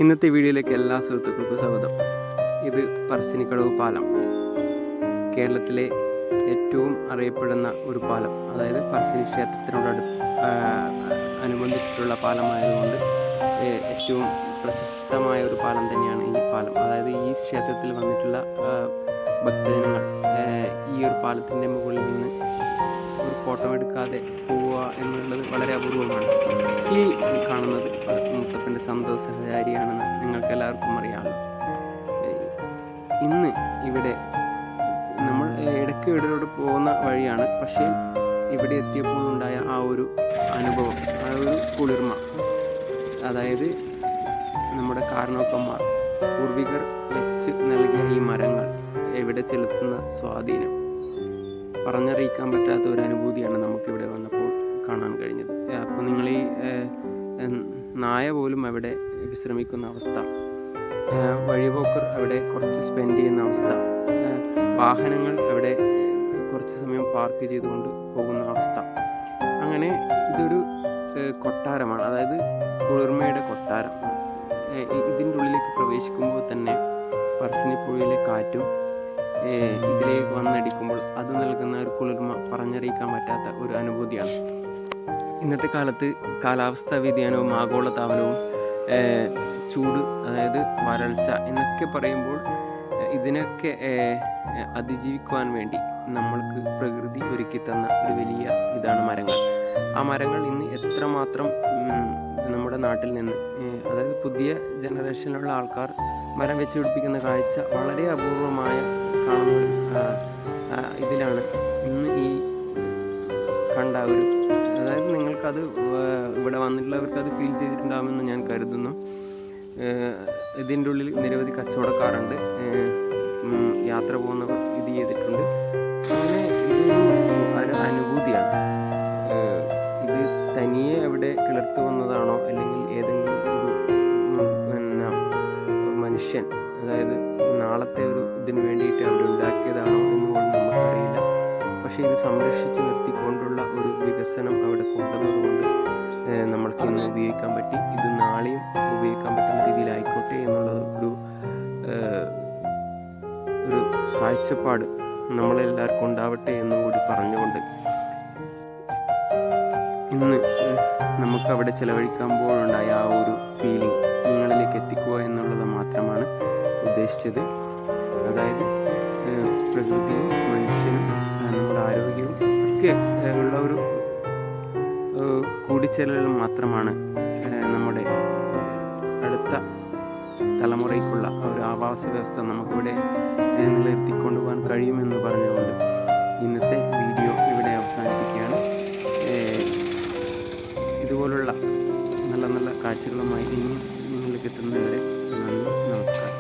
ഇന്നത്തെ വീഡിയോയിലേക്ക് എല്ലാ സുഹൃത്തുക്കൾക്കും സ്വാഗതം. ഇത് പറശ്ശിനിക്കടവ് പാലം, കേരളത്തിലെ ഏറ്റവും അറിയപ്പെടുന്ന ഒരു പാലം. അതായത് പറശ്ശിനി ക്ഷേത്രത്തിനോട് അനുബന്ധിച്ചിട്ടുള്ള പാലമായതുകൊണ്ട് ഏറ്റവും പ്രശസ്തമായ ഒരു പാലം തന്നെയാണ് ഈ പാലം. അതായത് ഈ ക്ഷേത്രത്തിൽ വന്നിട്ടുള്ള ഭക്തജനങ്ങൾ ഈ ഒരു പാലത്തിൻ്റെ മുകളിൽ നിന്ന് ഒരു ഫോട്ടോ എടുക്കാതെ പോവുക എന്നുള്ളത് വളരെ അപൂർവമാണ്. ഈ കാണുന്നത് മുത്തപ്പൻ്റെ സന്തോഷ സഹചാരിയാണെന്ന് നിങ്ങൾക്ക് എല്ലാവർക്കും അറിയാമല്ലോ. ഇന്ന് ഇവിടെ നമ്മൾ ഇടയ്ക്ക് ഇടയിലൂടെ പോകുന്ന വഴിയാണ്. പക്ഷേ ഇവിടെ എത്തിയപ്പോൾ ഉണ്ടായ ആ ഒരു അനുഭവം, ആ ഒരു കുളിർമ, അതായത് നമ്മുടെ കാരണവന്മാർ പൂർവികർ വെച്ച് നൽകിയ ഈ മരങ്ങൾ ഇവിടെ ചെലുത്തുന്ന സ്വാധീനം പറഞ്ഞറിയിക്കാൻ പറ്റാത്ത ഒരു അനുഭൂതിയാണ് നമുക്കിവിടെ വന്നപ്പോൾ കാണാൻ കഴിഞ്ഞത്. അപ്പോൾ നിങ്ങൾ ഈ നായ പോലും അവിടെ വിശ്രമിക്കുന്ന അവസ്ഥ, വഴിപോക്കർ അവിടെ കുറച്ച് സ്പെൻഡ് ചെയ്യുന്ന അവസ്ഥ, വാഹനങ്ങൾ അവിടെ കുറച്ച് സമയം പാർക്ക് ചെയ്തുകൊണ്ട് പോകുന്ന അവസ്ഥ. അങ്ങനെ ഇതൊരു കൊട്ടാരമാണ്, അതായത് കുളിർമയുടെ കൊട്ടാരം. ഇതിൻ്റെ ഉള്ളിലേക്ക് പ്രവേശിക്കുമ്പോൾ തന്നെ പറശ്ശിനിപ്പുഴയിലെ കാറ്റും ഇതിലേക്ക് വന്നടിക്കുമ്പോൾ അത് നൽകുന്ന ഒരു കുളിർമ പറഞ്ഞറിയിക്കാൻ പറ്റാത്ത ഒരു അനുഭൂതിയാണ്. ഇന്നത്തെ കാലത്ത് കാലാവസ്ഥാ വ്യതിയാനവും ആഗോളതാപനവും ചൂട്, അതായത് വരൾച്ച എന്നൊക്കെ പറയുമ്പോൾ ഇതിനൊക്കെ അതിജീവിക്കുവാൻ വേണ്ടി നമ്മൾക്ക് പ്രകൃതി ഒരുക്കി തന്ന ഒരു വലിയ ഇതാണ് മരങ്ങൾ. ആ മരങ്ങൾ ഇന്ന് എത്രമാത്രം നമ്മുടെ നാട്ടിൽ നിന്ന്, അതായത് പുതിയ ജനറേഷനിലുള്ള ആൾക്കാർ മരം വെച്ച് പിടിപ്പിക്കുന്ന കാഴ്ച വളരെ അപൂർവമായ കാണുന്ന ഇതിലാണ് ഇന്ന് ഈ കണ്ട ഒരു, അതായത് നിങ്ങൾക്കത് ഇവിടെ വന്നിട്ടുള്ളവർക്കത് ഫീൽ ചെയ്തിട്ടുണ്ടാകുമെന്ന് ഞാൻ കരുതുന്നു. ഇതിൻ്റെ ഉള്ളിൽ നിരവധി കച്ചവടക്കാരുണ്ട്, യാത്ര പോകുന്നവർ ഇത് ചെയ്തിട്ടുണ്ട്. അങ്ങനെ ഇതൊരു അനുഭൂതിയാണ്. ഇത് തനിയെ അവിടെ കിളിർത്തു വന്നതാണോ, അല്ലെങ്കിൽ ഏതെങ്കിലും ഒരു മനുഷ്യൻ, അതായത് നാളത്തെ ഒരു ഇതിന് വേണ്ടിയിട്ട് അവിടെ ഉണ്ടാക്കിയതാണോ എന്നുകൊണ്ട് നമുക്കറിയില്ല. പക്ഷേ ഇത് സംരക്ഷിച്ച് നിർത്തിക്കൊണ്ടുള്ള ഒരു വികസനം അവിടെ കൊണ്ടുവന്നതുകൊണ്ട് നമ്മൾക്ക് ഇന്ന് ഉപയോഗിക്കാൻ പറ്റി. ഇത് നാളെയും ഉപയോഗിക്കാൻ പറ്റുന്ന രീതിയിലായിക്കോട്ടെ എന്നുള്ളത് ഒരു കാഴ്ചപ്പാട് നമ്മളെല്ലാവർക്കും ഉണ്ടാവട്ടെ എന്നും കൂടി പറഞ്ഞുകൊണ്ട് ഇന്ന് നമുക്കവിടെ ചിലവഴിക്കുമ്പോഴുണ്ടായ ആ ഒരു ഫീലിംഗ് നിങ്ങളിലേക്ക് എത്തിക്കുക എന്നുള്ളത് മാത്രമാണ് ഉദ്ദേശിച്ചത്. അതായത് പ്രകൃതിയും മനുഷ്യനും നമ്മുടെ ആരോഗ്യവും ഒക്കെ ഉള്ള ഒരു കൂടിച്ചേരൽ മാത്രമാണ് നമ്മുടെ അടുത്ത തലമുറയ്ക്കുള്ള ഒരു ആവാസ വ്യവസ്ഥ നമുക്കിവിടെ നിലനിർത്തിക്കൊണ്ടുപോകാൻ കഴിയുമെന്ന് പറഞ്ഞുകൊണ്ട് ഇന്നത്തെ വീഡിയോ ഇവിടെ അവസാനിപ്പിക്കുകയാണ്. ഇതുപോലുള്ള നല്ല നല്ല കാഴ്ചകളുമായി ഇനിയും നിങ്ങളിലേക്ക് എത്തുന്നവരെ നന്ദി, നമസ്കാരം.